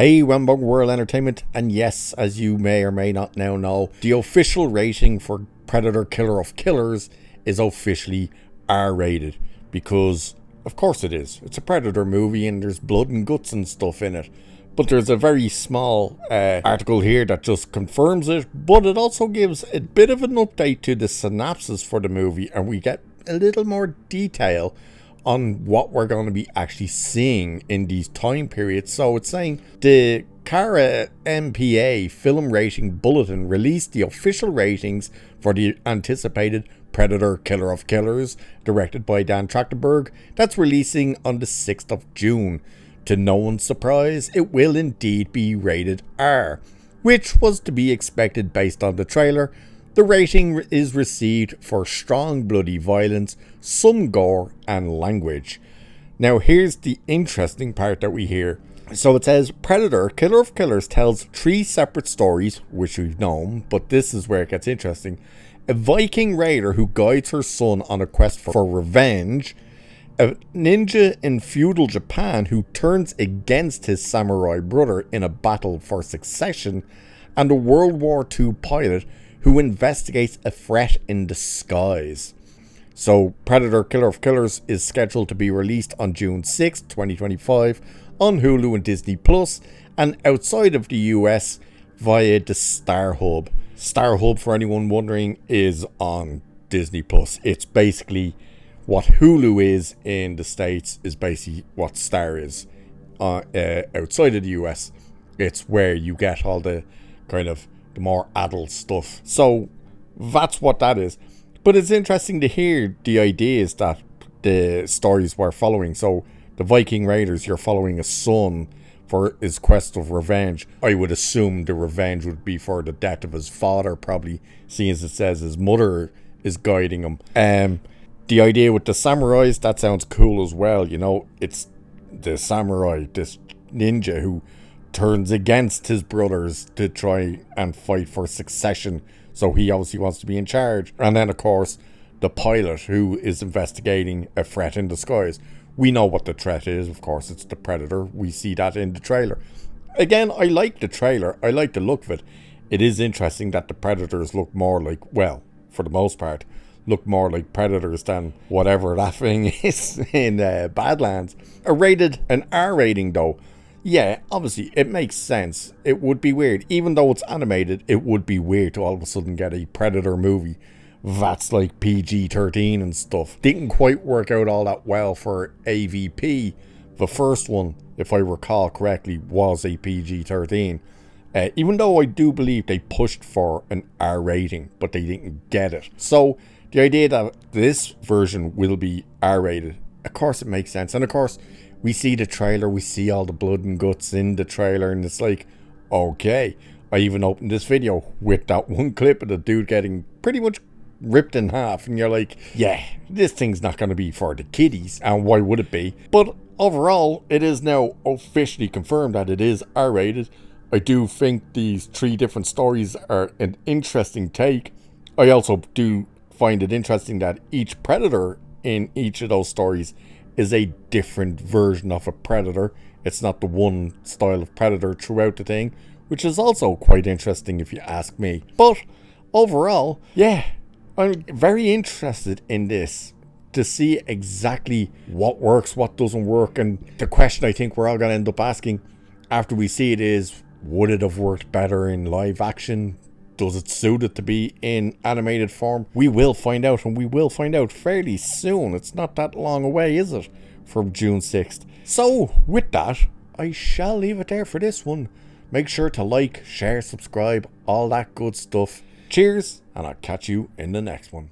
Hey, Wembong World Entertainment, and yes, as you may or may not now know, the official rating for Predator Killer of Killers is officially R-rated, because of course it is. It's a Predator movie and there's blood and guts and stuff in it. But there's a very small article here that just confirms it, but it also gives a bit of an update to the synopsis for the movie, and we get a little more detail on what we're going to be actually seeing in these time periods. So it's saying the CARA MPA Film Rating Bulletin released the official ratings for the anticipated Predator Killer of Killers, directed by Dan Trachtenberg, that's releasing on the 6th of June. To no one's surprise, it will indeed be rated R, which was to be expected based on the trailer. The rating is received for strong bloody violence, some gore and language. Now here's the interesting part that we hear. So it says, Predator Killer of Killers tells 3 separate stories, which we've known, but this is where it gets interesting. A Viking raider who guides her son on a quest for revenge, a ninja in feudal Japan who turns against his samurai brother in a battle for succession, and a World War II pilot who investigates a threat in disguise. So Predator Killer of Killers is scheduled to be released on June 6, 2025 on Hulu and Disney Plus, and outside of the US via the Star Hub. Star Hub, for anyone wondering, is on Disney Plus. It's basically what Hulu is in the States, is basically what Star is outside of the US. It's where you get all the kind of the more adult stuff. So that's what that is. But it's interesting to hear the ideas that the stories we're following. So the Viking Raiders, you're following a son for his quest of revenge. I would assume the revenge would be for the death of his father, probably, seeing as it says his mother is guiding him. The idea with the samurais, that sounds cool as well. You know, it's the samurai, this ninja who turns against his brothers to try and fight for succession. So he obviously wants to be in charge. And then, of course, the pilot who is investigating a threat in disguise. We know what the threat is. Of course, it's the Predator. We see that in the trailer. Again, I like the trailer. I like the look of it. It is interesting that the Predators look more like, well, for the most part, look more like Predators than whatever that thing is in Badlands. An R rating, though. Yeah, obviously, it makes sense. It would be weird. Even though it's animated, it would be weird to all of a sudden get a Predator movie that's like PG-13 and stuff. Didn't quite work out all that well for AVP. The first one, if I recall correctly, was a PG-13. Even though I do believe they pushed for an R rating, but they didn't get it. So the idea that this version will be R-rated, of course it makes sense. And of course, we see the trailer, we see all the blood and guts in the trailer, and it's like, okay. I even opened this video with that one clip of the dude getting pretty much ripped in half, and you're like, yeah, this thing's not going to be for the kiddies, and why would it be? But overall, it is now officially confirmed that it is R-rated. I do think these 3 different stories are an interesting take. I also do find it interesting that each Predator in each of those stories is a different version of a Predator. It's not the one style of Predator throughout the thing, which is also quite interesting if you ask me. But overall, yeah, I'm very interested in this to see exactly what works, what doesn't work. And the question I think we're all going to end up asking after we see it is, would it have worked better in live action? Does it suit it to be in animated form? We will find out, and we will find out fairly soon. It's not that long away, is it? From June 6th. So, with that, I shall leave it there for this one. Make sure to like, share, subscribe, all that good stuff. Cheers, and I'll catch you in the next one.